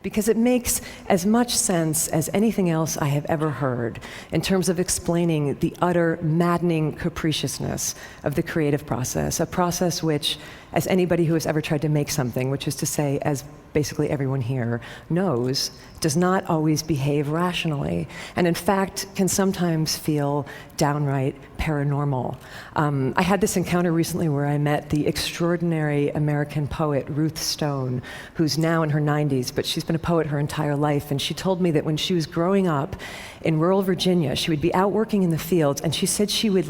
because it makes as much sense as anything else I have ever heard in terms of explaining the utter maddening capriciousness of the creative process, a process which, as anybody who has ever tried to make something, which is to say, as basically everyone here knows, does not always behave rationally, and in fact can sometimes feel downright paranormal. I had this encounter recently where I met the extraordinary American poet Ruth Stone, who's now in her 90s, but she's been a poet her entire life, and she told me that when she was growing up in rural Virginia, she would be out working in the fields, and she said she would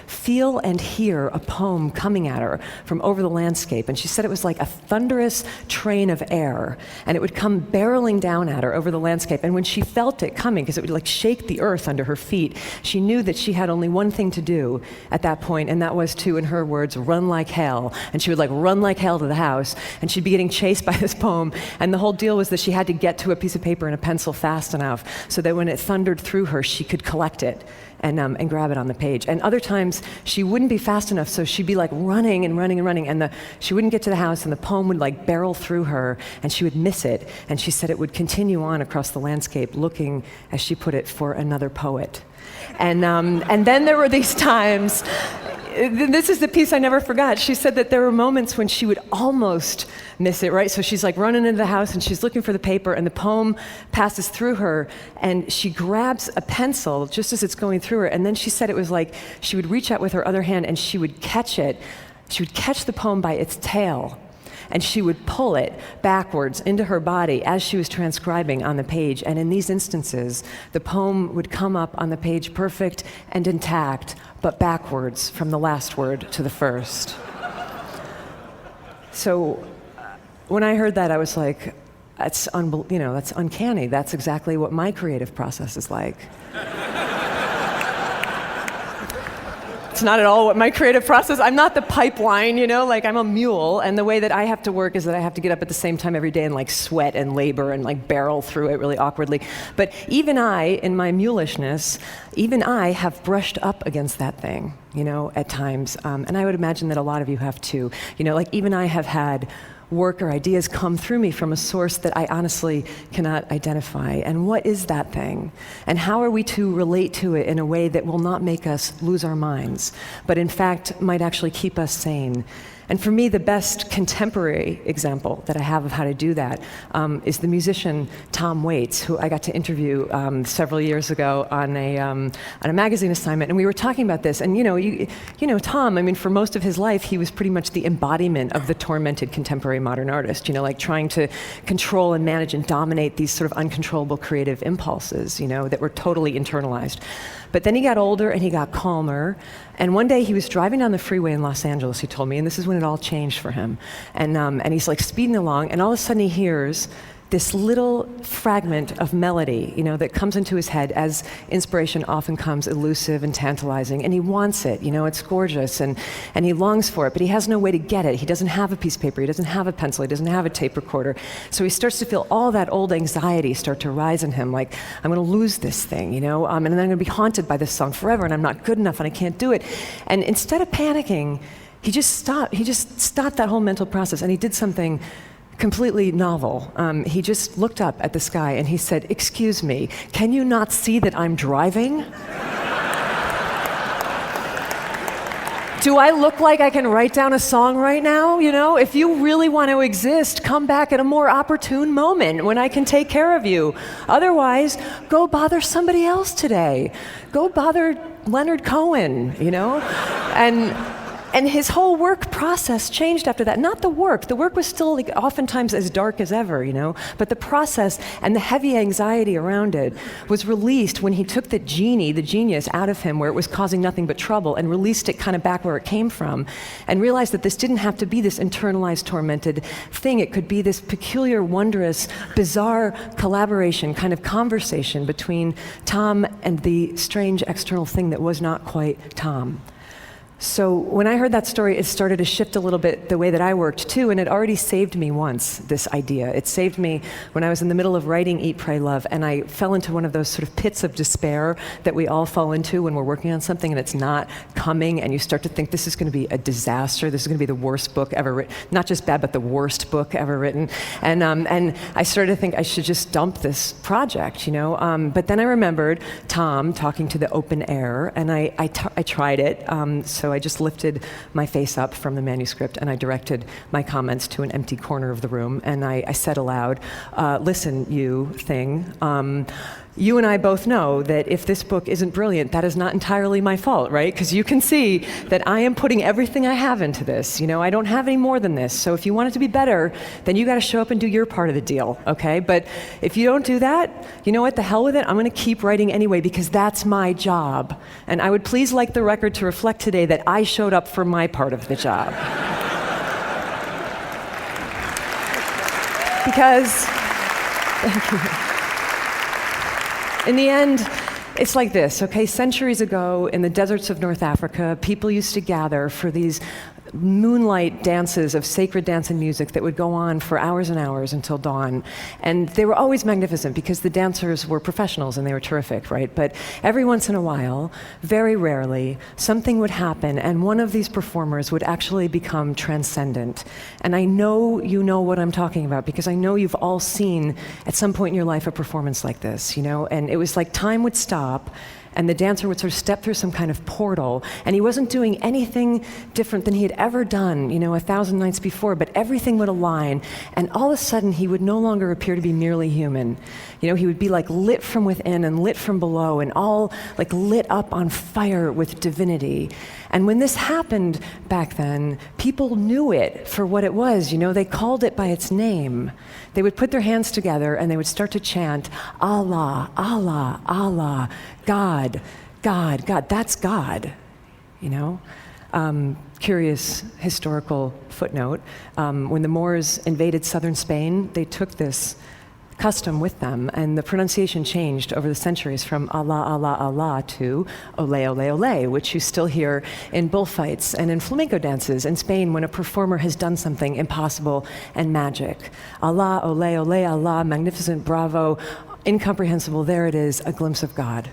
feel and hear a poem coming at her from over the landscape, and she said it was like a thunderous train of air, and it would come barreling down at her over the landscape, and when she felt it coming, because it would shake the earth under her feet, she knew that she had only one thing to do at that point, and that was to, in her words, run like hell. And she would run like hell to the house, and she'd be getting chased by this poem, and the whole deal was that she had to get to a piece of paper and a pencil fast enough so that when it thundered through her, she could collect it and grab it on the page. And other times, she wouldn't be fast enough, so she'd be running and running and running, and she wouldn't get to the house, and the poem would barrel through her, and she would miss it. And she said it would continue on across the landscape, looking, as she put it, for another poet. And then there were these times, this is the piece I never forgot. She said that there were moments when she would almost miss it, right? So she's running into the house and she's looking for the paper, and the poem passes through her, and she grabs a pencil just as it's going through her, and then she said it was like she would reach out with her other hand and she would catch it. She would catch the poem by its tail, and she would pull it backwards into her body as she was transcribing on the page. And in these instances, the poem would come up on the page perfect and intact, but backwards from the last word to the first. So when I heard that, I was like, that's uncanny. That's exactly what my creative process is like. It's not at all what my creative process, I'm not the pipeline, I'm a mule, and the way that I have to work is that I have to get up at the same time every day and sweat and labor and barrel through it really awkwardly. But even I, in my mulishness, even I have brushed up against that thing, at times. And I would imagine that a lot of you have too. Even I have had work or ideas come through me from a source that I honestly cannot identify. And what is that thing? And how are we to relate to it in a way that will not make us lose our minds, but in fact might actually keep us sane? And for me, the best contemporary example that I have of how to do that is the musician Tom Waits, who I got to interview several years ago on a magazine assignment, and we were talking about this. And Tom, for most of his life, he was pretty much the embodiment of the tormented contemporary modern artist. Trying to control and manage and dominate these sort of uncontrollable creative impulses, that were totally internalized. But then he got older and he got calmer. And one day he was driving down the freeway in Los Angeles, he told me, and this is when it all changed for him. And he's speeding along, and all of a sudden he hears this little fragment of melody, that comes into his head, as inspiration often comes elusive and tantalizing, and he wants it, it's gorgeous, and he longs for it, but he has no way to get it. He doesn't have a piece of paper, he doesn't have a pencil, he doesn't have a tape recorder. So he starts to feel all that old anxiety start to rise in him, I'm gonna lose this thing, and then I'm gonna be haunted by this song forever, and I'm not good enough, and I can't do it. And instead of panicking, he just stopped that whole mental process, and he did something completely novel. He just looked up at the sky and he said, "Excuse me, can you not see that I'm driving? Do I look like I can write down a song right now? If you really want to exist, come back at a more opportune moment when I can take care of you. Otherwise, go bother somebody else today. Go bother Leonard Cohen, And his whole work process changed after that. Not the work. The work was still oftentimes as dark as ever, but the process and the heavy anxiety around it was released when he took the genius out of him, where it was causing nothing but trouble, and released it kind of back where it came from, and realized that this didn't have to be this internalized, tormented thing. It could be this peculiar, wondrous, bizarre collaboration, kind of conversation between Tom and the strange external thing that was not quite Tom. So when I heard that story, it started to shift a little bit the way that I worked too, and it already saved me once, this idea. It saved me when I was in the middle of writing Eat, Pray, Love, and I fell into one of those sort of pits of despair that we all fall into when we're working on something and it's not coming, and you start to think this is going to be a disaster, this is going to be the worst book ever written, not just bad, but the worst book ever written. And I started to think I should just dump this project, But then I remembered Tom talking to the open air, and I tried it. So I just lifted my face up from the manuscript and I directed my comments to an empty corner of the room, and I said aloud, listen, you thing, you and I both know that if this book isn't brilliant, that is not entirely my fault, right? Because you can see that I am putting everything I have into this. I don't have any more than this. So if you want it to be better, then you got to show up and do your part of the deal, okay? But if you don't do that, you know what? The hell with it. I'm going to keep writing anyway because that's my job. And I would please like the record to reflect today that I showed up for my part of the job. Because, thank you. In the end, it's like this, okay? Centuries ago, in the deserts of North Africa, people used to gather for these moonlight dances of sacred dance and music that would go on for hours and hours until dawn. And they were always magnificent because the dancers were professionals and they were terrific, right? But every once in a while, very rarely, something would happen and one of these performers would actually become transcendent. And I know you know what I'm talking about because I know you've all seen at some point in your life a performance like this, And it was like time would stop and the dancer would sort of step through some kind of portal, and he wasn't doing anything different than he had ever done, 1,000 nights before, but everything would align, and all of a sudden he would no longer appear to be merely human. He would be like lit from within and lit from below, and all like lit up on fire with divinity. And when this happened back then, people knew it for what it was, they called it by its name. They would put their hands together and they would start to chant, Allah, Allah, Allah, God, God, God, that's God, Curious historical footnote, when the Moors invaded southern Spain, they took this custom with them, and the pronunciation changed over the centuries from Allah, Allah, Allah to Ole, Ole, Ole, which you still hear in bullfights and in flamenco dances in Spain when a performer has done something impossible and magic. Allah, Ole, Ole, Allah, magnificent, bravo, incomprehensible, there it is, a glimpse of God.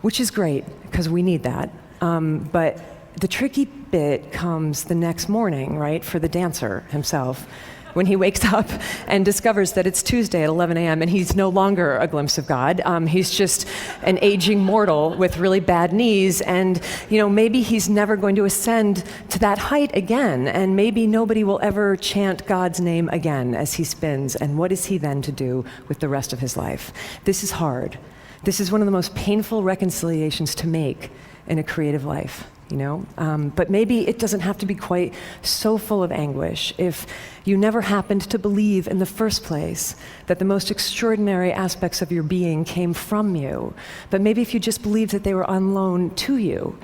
Which is great, because we need that. But the tricky bit comes the next morning, right, for the dancer himself, when he wakes up and discovers that it's Tuesday at 11 a.m. and he's no longer a glimpse of God. He's just an aging mortal with really bad knees, and maybe he's never going to ascend to that height again, and maybe nobody will ever chant God's name again as he spins, and what is he then to do with the rest of his life? This is hard. This is one of the most painful reconciliations to make in a creative life. But maybe it doesn't have to be quite so full of anguish if you never happened to believe in the first place that the most extraordinary aspects of your being came from you. But maybe if you just believed that they were on loan to you,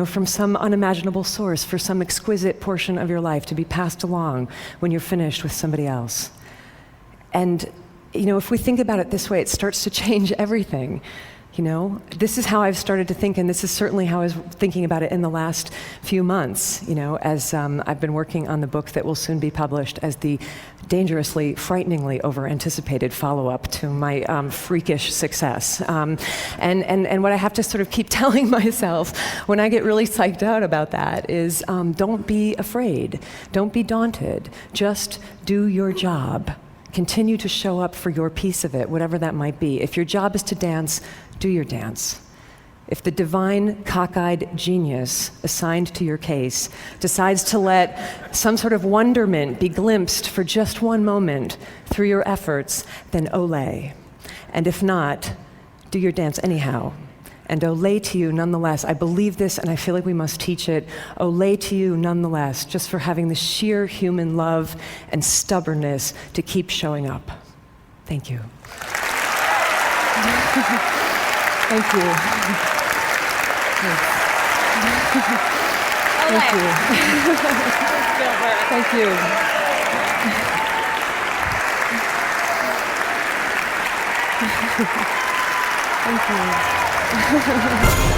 from some unimaginable source for some exquisite portion of your life to be passed along when you're finished with somebody else. And, if we think about it this way, it starts to change everything. This is how I've started to think, and this is certainly how I was thinking about it in the last few months, as I've been working on the book that will soon be published as the dangerously, frighteningly over-anticipated follow-up to my freakish success. And what I have to sort of keep telling myself when I get really psyched out about that is don't be afraid, don't be daunted, just do your job. Continue to show up for your piece of it, whatever that might be. If your job is to dance, do your dance. If the divine, cockeyed genius assigned to your case decides to let some sort of wonderment be glimpsed for just one moment through your efforts, then ole. And if not, do your dance anyhow. And ole to you nonetheless. I believe this and I feel like we must teach it. Ole to you nonetheless, just for having the sheer human love and stubbornness to keep showing up. Thank you. Thank you. Thank you. Thank you. Thank you.